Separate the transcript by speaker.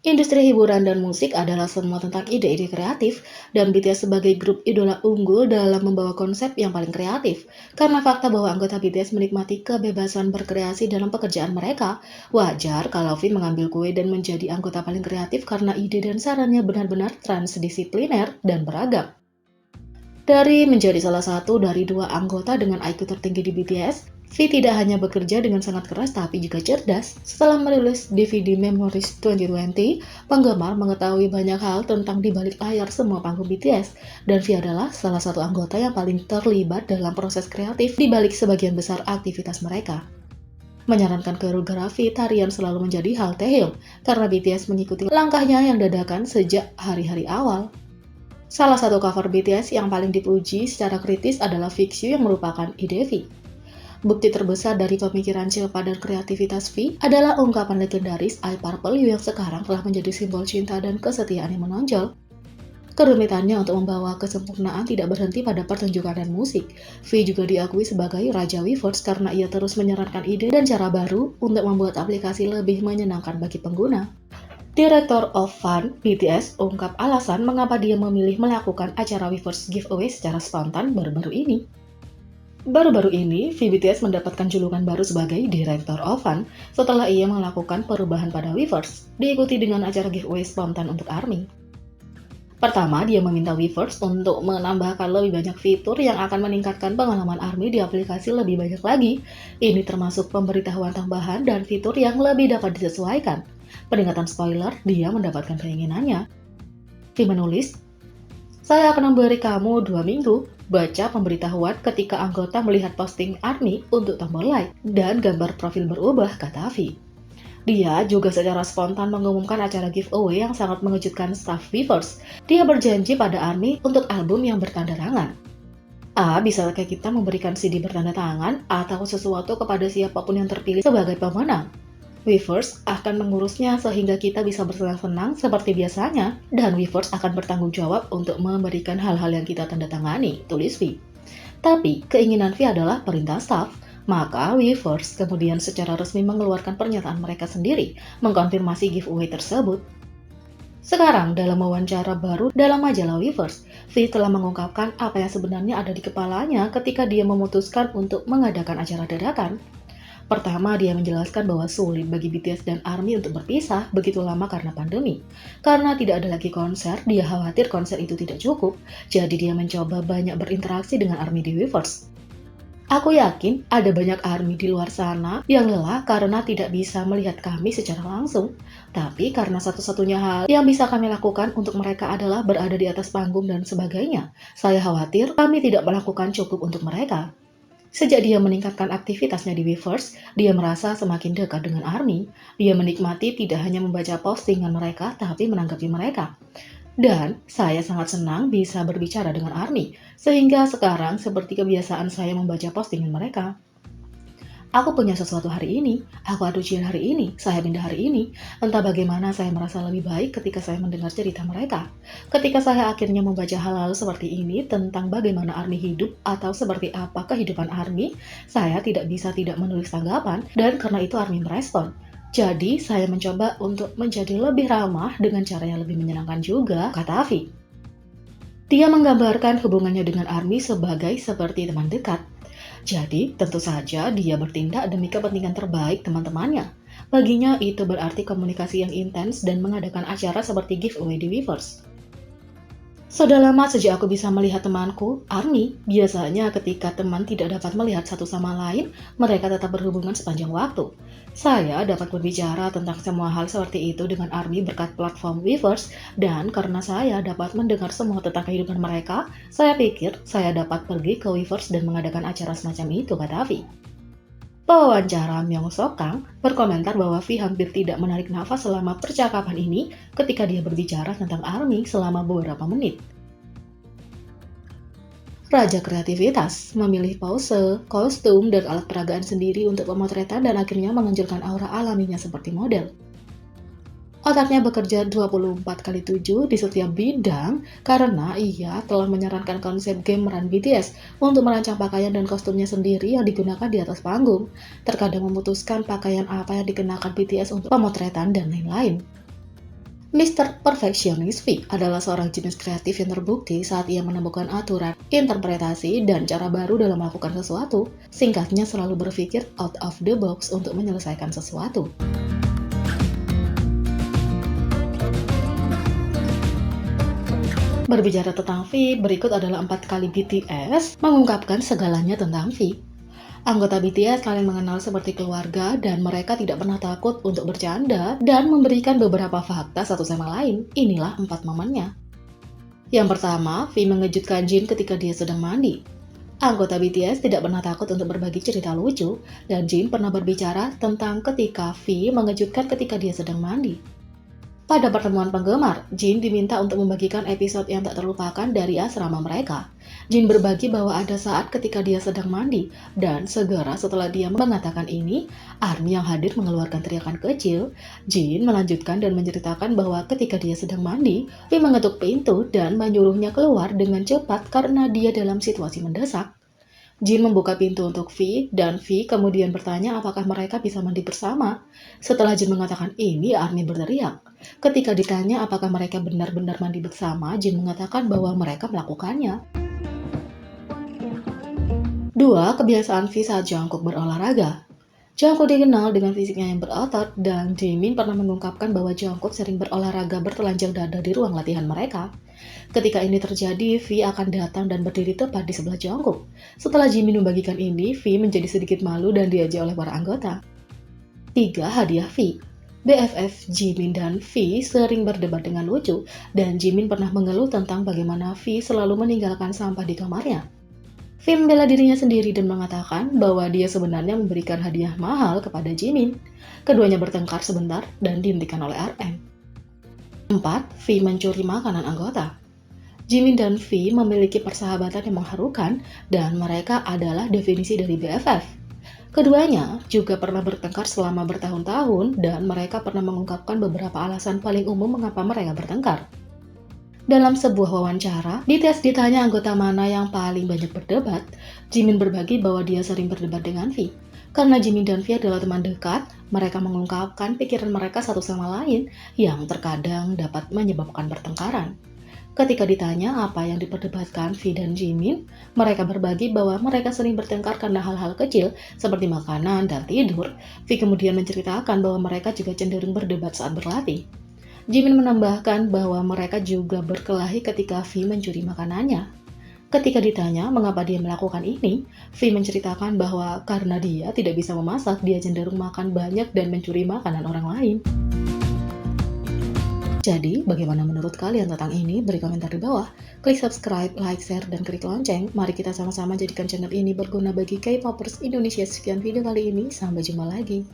Speaker 1: Industri hiburan dan musik adalah semua tentang ide-ide kreatif, dan BTS sebagai grup idola unggul dalam membawa konsep yang paling kreatif. Karena fakta bahwa anggota BTS menikmati kebebasan berkreasi dalam pekerjaan mereka, wajar kalau V mengambil kue dan menjadi anggota paling kreatif karena ide dan sarannya benar-benar transdisipliner dan beragam. Dari menjadi salah satu dari dua anggota dengan IQ tertinggi di BTS, V tidak hanya bekerja dengan sangat keras tapi juga cerdas. Setelah merilis DVD Memories 2020, penggemar mengetahui banyak hal tentang di balik layar semua panggung BTS, dan V adalah salah satu anggota yang paling terlibat dalam proses kreatif di balik sebagian besar aktivitas mereka. Menyarankan koreografi tarian selalu menjadi hal Taehyung, karena BTS mengikuti langkahnya yang dadakan sejak hari-hari awal. Salah satu cover BTS yang paling dipuji secara kritis adalah Fix You yang merupakan ide V. Bukti terbesar dari pemikiran cepat dan kreativitas V adalah ungkapan legendaris I Purple You yang sekarang telah menjadi simbol cinta dan kesetiaan yang menonjol. Kerumitannya untuk membawa kesempurnaan tidak berhenti pada pertunjukan dan musik. V juga diakui sebagai Raja Weverse karena ia terus menyarankan ide dan cara baru untuk membuat aplikasi lebih menyenangkan bagi pengguna. Director of Fun BTS ungkap alasan mengapa dia memilih melakukan acara Weverse Giveaway secara spontan baru-baru ini. Baru-baru ini, VBTS mendapatkan julukan baru sebagai Director of Fun setelah ia melakukan perubahan pada Weverse, diikuti dengan acara giveaway spontan untuk ARMY. Pertama, dia meminta Weverse untuk menambahkan lebih banyak fitur yang akan meningkatkan pengalaman ARMY di aplikasi lebih banyak lagi. Ini termasuk pemberitahuan tambahan dan fitur yang lebih dapat disesuaikan. Peringatan spoiler, dia mendapatkan keinginannya. V menulis, "Saya akan memberi kamu 2 minggu. Baca pemberitahuan ketika anggota melihat posting ARMY untuk tombol like dan gambar profil berubah," kata V. Dia juga secara spontan mengumumkan acara giveaway yang sangat mengejutkan staff Weverse. Dia berjanji pada ARMY untuk album yang bertanda tangan. Bisakah kita memberikan CD bertanda tangan atau sesuatu kepada siapapun yang terpilih sebagai pemenang? Weverse akan mengurusnya sehingga kita bisa bersenang-senang seperti biasanya, dan Weverse akan bertanggung jawab untuk memberikan hal-hal yang kita tanda tangani, tulis V. Tapi, keinginan V adalah perintah staff, maka Weverse kemudian secara resmi mengeluarkan pernyataan mereka sendiri, mengkonfirmasi giveaway tersebut. Sekarang, dalam wawancara baru dalam majalah Weverse, V telah mengungkapkan apa yang sebenarnya ada di kepalanya ketika dia memutuskan untuk mengadakan acara dadakan. Pertama, dia menjelaskan bahwa sulit bagi BTS dan ARMY untuk berpisah begitu lama karena pandemi. Karena tidak ada lagi konser, dia khawatir konser itu tidak cukup, jadi dia mencoba banyak berinteraksi dengan ARMY di Weverse. "Aku yakin ada banyak ARMY di luar sana yang lelah karena tidak bisa melihat kami secara langsung. Tapi karena satu-satunya hal yang bisa kami lakukan untuk mereka adalah berada di atas panggung dan sebagainya, saya khawatir kami tidak melakukan cukup untuk mereka." Sejak dia meningkatkan aktivitasnya di Weverse, dia merasa semakin dekat dengan ARMY. Dia menikmati tidak hanya membaca postingan mereka, tapi menanggapi mereka. Dan saya sangat senang bisa berbicara dengan ARMY, sehingga sekarang seperti kebiasaan saya membaca postingan mereka. "Aku punya sesuatu hari ini, aku ada ujian hari ini, saya pindah hari ini. Entah bagaimana saya merasa lebih baik ketika saya mendengar cerita mereka. Ketika saya akhirnya membaca hal-hal seperti ini tentang bagaimana ARMY hidup atau seperti apa kehidupan ARMY, saya tidak bisa tidak menulis tanggapan, dan karena itu ARMY merespon. Jadi, saya mencoba untuk menjadi lebih ramah dengan cara yang lebih menyenangkan juga," kata Avi. Dia menggambarkan hubungannya dengan ARMY sebagai seperti teman dekat. Jadi, tentu saja dia bertindak demi kepentingan terbaik teman-temannya. Baginya, itu berarti komunikasi yang intens dan mengadakan acara seperti giveaway di Weverse. "Sudah lama sejak aku bisa melihat temanku, ARMY. Biasanya ketika teman tidak dapat melihat satu sama lain, mereka tetap berhubungan sepanjang waktu. Saya dapat berbicara tentang semua hal seperti itu dengan ARMY berkat platform Weverse, dan karena saya dapat mendengar semua tentang kehidupan mereka, saya pikir saya dapat pergi ke Weverse dan mengadakan acara semacam itu," kata Avi. Pewawancara Myung Sok Kang berkomentar bahwa V hampir tidak menarik nafas selama percakapan ini ketika dia berbicara tentang ARMY selama beberapa menit. Raja kreativitas, memilih pose, kostum, dan alat peragaan sendiri untuk pemotretan dan akhirnya menonjolkan aura alaminya seperti model. Otaknya bekerja 24/7 di setiap bidang karena ia telah menyarankan konsep game Run BTS untuk merancang pakaian dan kostumnya sendiri yang digunakan di atas panggung, terkadang memutuskan pakaian apa yang dikenakan BTS untuk pemotretan dan lain-lain. Mr. Perfectionist V adalah seorang jenius kreatif yang terbukti saat ia menemukan aturan, interpretasi, dan cara baru dalam melakukan sesuatu. Singkatnya, selalu berpikir out of the box untuk menyelesaikan sesuatu. Berbicara tentang V, berikut adalah 4 kali BTS mengungkapkan segalanya tentang V. Anggota BTS saling mengenal seperti keluarga dan mereka tidak pernah takut untuk bercanda dan memberikan beberapa fakta satu sama lain. Inilah 4 momennya. Yang pertama, V mengejutkan Jin ketika dia sedang mandi. Anggota BTS tidak pernah takut untuk berbagi cerita lucu, dan Jin pernah berbicara tentang ketika V mengejutkan ketika dia sedang mandi. Pada pertemuan penggemar, Jin diminta untuk membagikan episode yang tak terlupakan dari asrama mereka. Jin berbagi bahwa ada saat ketika dia sedang mandi, dan segera setelah dia mengatakan ini, ARMY yang hadir mengeluarkan teriakan kecil. Jin melanjutkan dan menceritakan bahwa ketika dia sedang mandi, V mengetuk pintu dan menyuruhnya keluar dengan cepat karena dia dalam situasi mendesak. Jin membuka pintu untuk V, dan V kemudian bertanya apakah mereka bisa mandi bersama. Setelah Jin mengatakan ini, ARMY berteriak. Ketika ditanya apakah mereka benar-benar mandi bersama, Jin mengatakan bahwa mereka melakukannya. 2. Kebiasaan V saat Jungkook berolahraga. Jungkook dikenal dengan fisiknya yang berotot, dan Jimin pernah mengungkapkan bahwa Jungkook sering berolahraga bertelanjang dada di ruang latihan mereka. Ketika ini terjadi, V akan datang dan berdiri tepat di sebelah Jungkook. Setelah Jimin membagikan ini, V menjadi sedikit malu dan diajak oleh para anggota. 3. Hadiah V. BFF Jimin dan V sering berdebat dengan lucu, dan Jimin pernah mengeluh tentang bagaimana V selalu meninggalkan sampah di kamarnya. V membela dirinya sendiri dan mengatakan bahwa dia sebenarnya memberikan hadiah mahal kepada Jimin. Keduanya bertengkar sebentar dan dihentikan oleh RM. 4. V mencuri makanan anggota. Jimin dan V memiliki persahabatan yang mengharukan dan mereka adalah definisi dari BFF. Keduanya juga pernah bertengkar selama bertahun-tahun dan mereka pernah mengungkapkan beberapa alasan paling umum mengapa mereka bertengkar. Dalam sebuah wawancara, BTS ditanya anggota mana yang paling banyak berdebat. Jimin berbagi bahwa dia sering berdebat dengan V. Karena Jimin dan V adalah teman dekat, mereka mengungkapkan pikiran mereka satu sama lain yang terkadang dapat menyebabkan pertengkaran. Ketika ditanya apa yang diperdebatkan V dan Jimin, mereka berbagi bahwa mereka sering bertengkar karena hal-hal kecil seperti makanan dan tidur. V kemudian menceritakan bahwa mereka juga cenderung berdebat saat berlatih. Jimin menambahkan bahwa mereka juga berkelahi ketika V mencuri makanannya. Ketika ditanya mengapa dia melakukan ini, V menceritakan bahwa karena dia tidak bisa memasak, dia cenderung makan banyak dan mencuri makanan orang lain. Jadi, bagaimana menurut kalian tentang ini? Beri komentar di bawah. Klik subscribe, like, share, dan klik lonceng. Mari kita sama-sama jadikan channel ini berguna bagi K-popers Indonesia. Sekian video kali ini, sampai jumpa lagi.